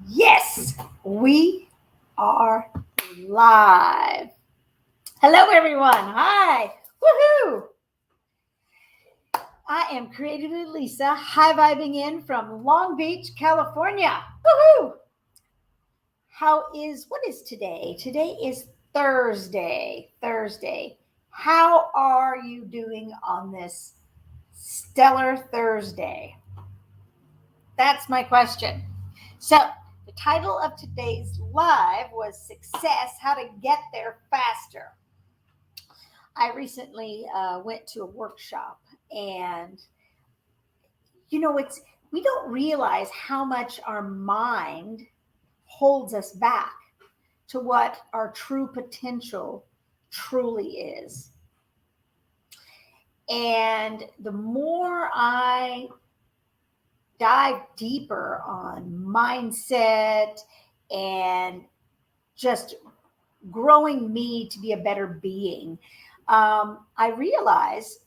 Yes, we are live. Hello, everyone. Hi. Woohoo. I am Creatively Lisa, high vibing in from Long Beach, California. Woohoo. What is today? Today is Thursday. Thursday. How are you doing on this stellar Thursday? That's my question. So, the title of today's live was Success How to Get There Faster. I recently went to a workshop, and we don't realize how much our mind holds us back to what our true potential truly is. And the more I dive deeper on mindset and just growing me to be a better being, I realize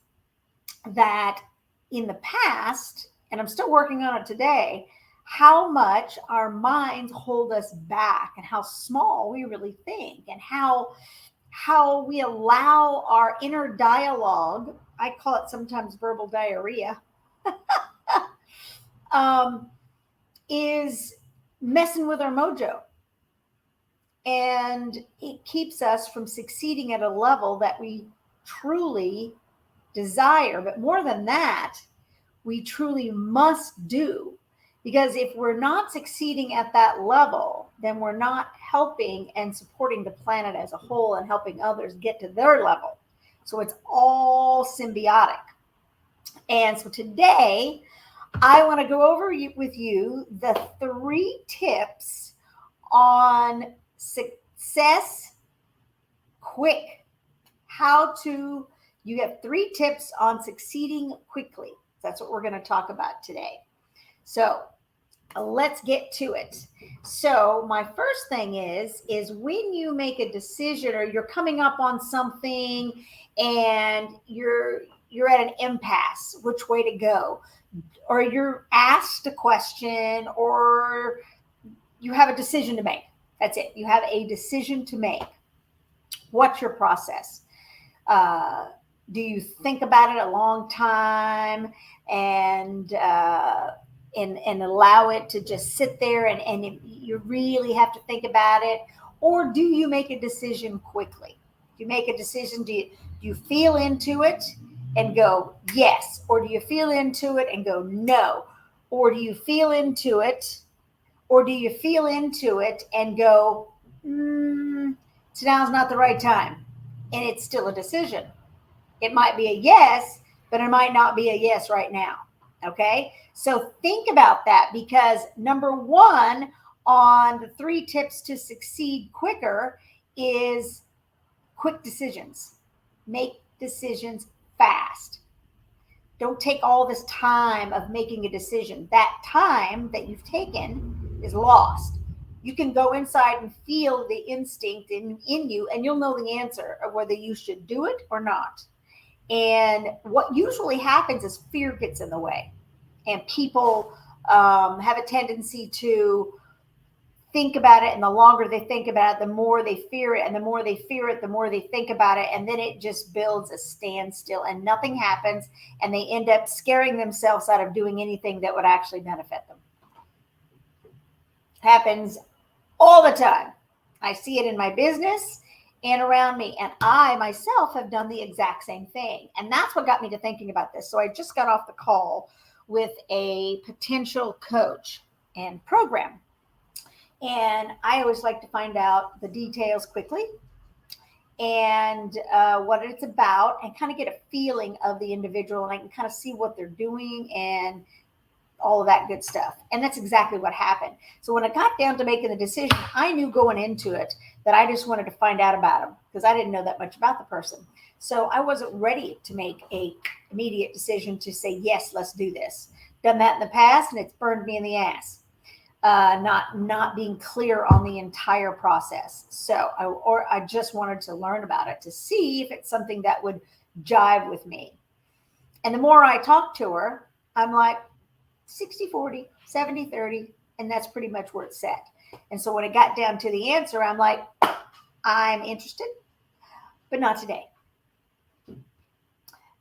that in the past, and I'm still working on it today, how much our minds hold us back and how small we really think and how we allow our inner dialogue, I call it sometimes verbal diarrhea, um, is messing with our mojo. And it keeps us from succeeding at a level that we truly desire. But more than that, we truly must do. Because if we're not succeeding at that level, then we're not helping and supporting the planet as a whole and helping others get to their level. So it's all symbiotic. And so today, I want to go over with you the 3 tips on success quick. You have 3 tips on succeeding quickly. That's what we're going to talk about today. So let's get to it. So my first thing is when you make a decision or you're coming up on something and you're at an impasse, which way to go, or you're asked a question, or you have a decision to make. That's it. You have a decision to make. What's your process? Uh, do you think about it a long time and and allow it to just sit there and you really have to think about it, or do you make a decision quickly? Do you make a decision? Do you feel into it and go yes, or do you feel into it and go no, or do you feel into it or do you feel into it and go, so now's not the right time? And it's still a decision. It might be a yes, but it might not be a yes right now. Okay. So think about that, because number one on the 3 tips to succeed quicker is quick decisions. Make decisions fast. Don't take all this time of making a decision. That time that you've taken is lost. You can go inside and feel the instinct in you, and you'll know the answer of whether you should do it or not. And what usually happens is fear gets in the way, and people have a tendency to think about it, and the longer they think about it, the more they fear it, and the more they fear it, the more they think about it, and then it just builds a standstill and nothing happens, and they end up scaring themselves out of doing anything that would actually benefit them. Happens all the time. I see it in my business and around me, and I myself have done the exact same thing, and that's what got me to thinking about this. So I just got off the call with a potential coach and program. And I always like to find out the details quickly and what it's about, and kind of get a feeling of the individual, and I can kind of see what they're doing and all of that good stuff. And that's exactly what happened. So when it got down to making the decision, I knew going into it that I just wanted to find out about them, because I didn't know that much about the person. So I wasn't ready to make a immediate decision to say, yes, let's do this. Done that in the past, and it's burned me in the ass. Not being clear on the entire process. So I just wanted to learn about it to see if it's something that would jive with me. And the more I talked to her, I'm like 60-40, 70-30, And that's pretty much where it's set. And so when it got down to the answer, I'm like, I'm interested, but not today.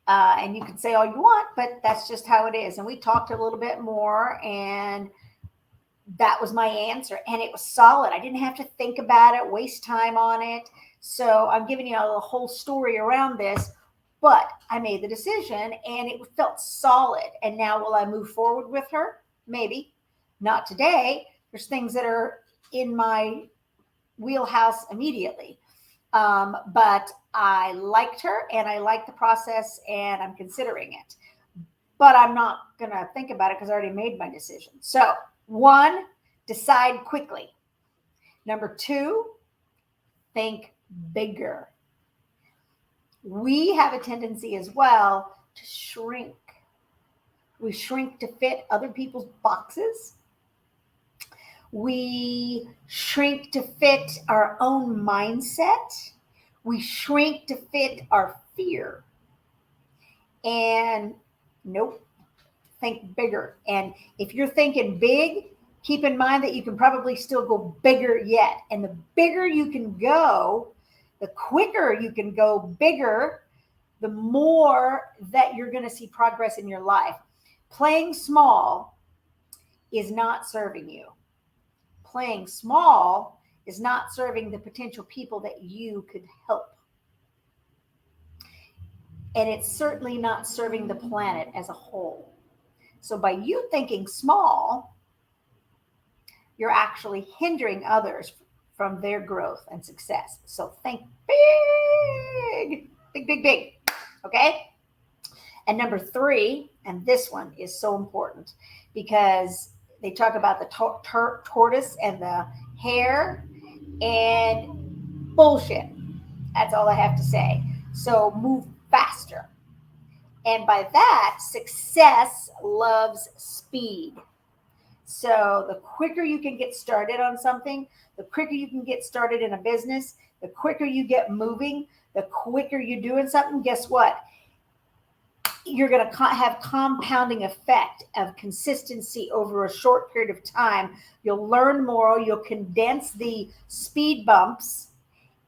And you can say all you want, but that's just how it is. And we talked a little bit more, and that was my answer. And it was solid. I didn't have to think about it, waste time on it. So I'm giving you a whole story around this, but I made the decision and it felt solid. And now will I move forward with her? Maybe. Not today. There's things that are in my wheelhouse immediately. But I liked her and I liked the process and I'm considering it. But I'm not going to think about it because I already made my decision. So, 1, decide quickly. Number 2, think bigger. We have a tendency as well to shrink. We shrink to fit other people's boxes. We shrink to fit our own mindset. We shrink to fit our fear. And nope, think bigger. And if you're thinking big, keep in mind that you can probably still go bigger yet. And the bigger you can go, the quicker you can go bigger, the more that you're going to see progress in your life. Playing small is not serving you. Playing small is not serving the potential people that you could help. And it's certainly not serving the planet as a whole. So by you thinking small, you're actually hindering others from their growth and success. So think big, big, big, big. Okay? And number 3, and this one is so important because they talk about the tortoise and the hare, and bullshit. That's all I have to say. So move faster. And by that, success loves speed. So the quicker you can get started on something, the quicker you can get started in a business, the quicker you get moving, the quicker you're doing something, guess what? You're going to have compounding effect of consistency over a short period of time. You'll learn more. You'll condense the speed bumps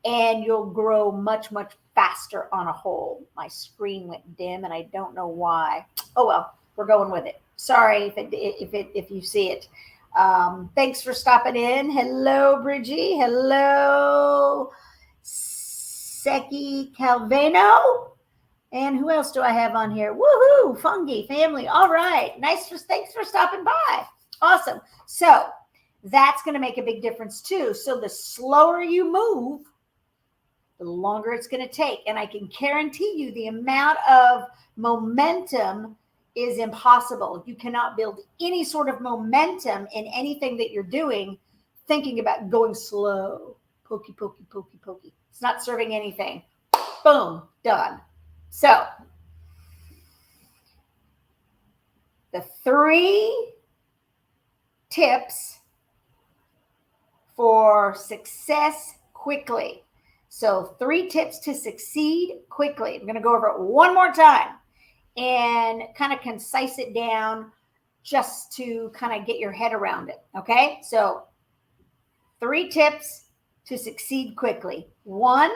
and you'll grow much, much faster on a whole. My screen went dim and I don't know why. Oh, well, we're going with it. Sorry if you see it. Thanks for stopping in. Hello, Bridgie. Hello, Seki Calveno. And who else do I have on here? Woohoo, Fungi family. All right. Thanks for stopping by. Awesome. So that's going to make a big difference too. So the slower you move, the longer it's going to take. And I can guarantee you the amount of momentum is impossible. You cannot build any sort of momentum in anything that you're doing thinking about going slow. Pokey, pokey, pokey, pokey. It's not serving anything. Boom, done. So, the 3 tips for success quickly. So 3 tips to succeed quickly. I'm going to go over it one more time and kind of concise it down just to kind of get your head around it. Okay. So 3 tips to succeed quickly. 1,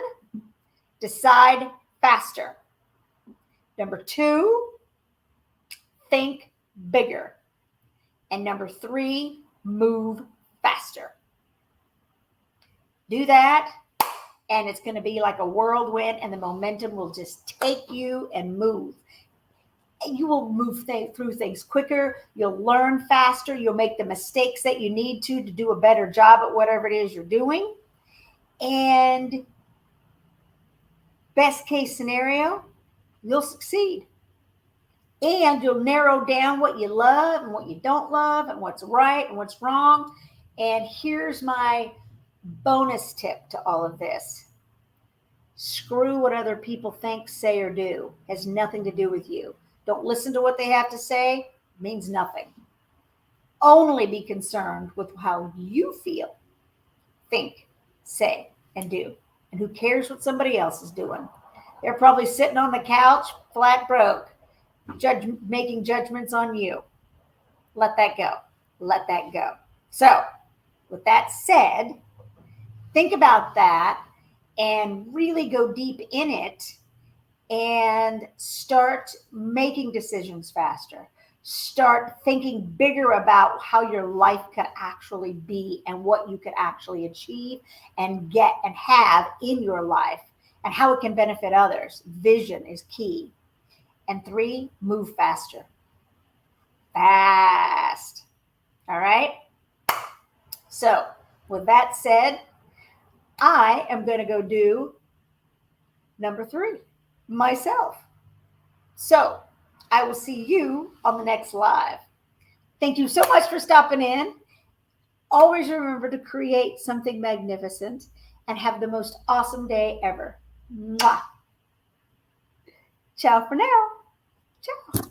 decide faster. Number 2, think bigger. And number 3, move faster. Do that, and it's going to be like a whirlwind, and the momentum will just take you and move. And you will move through things quicker. You'll learn faster. You'll make the mistakes that you need to do a better job at whatever it is you're doing. And best case scenario, you'll succeed. And you'll narrow down what you love and what you don't love and what's right and what's wrong. And here's my bonus tip to all of this. Screw what other people think, say, or do. It has nothing to do with you. Don't listen to what they have to say. It means nothing. Only be concerned with how you feel, think, say, and do. And who cares what somebody else is doing? They're probably sitting on the couch, flat broke, making judgments on you. Let that go. Let that go. So, with that said, think about that and really go deep in it and start making decisions faster. Start thinking bigger about how your life could actually be and what you could actually achieve and get and have in your life and how it can benefit others. Vision is key. And 3, move faster. Fast. All right. So, with that said, I am going to go do number 3 myself. So, I will see you on the next live. Thank you so much for stopping in. Always remember to create something magnificent and have the most awesome day ever. Mwah. Ciao for now. Ciao.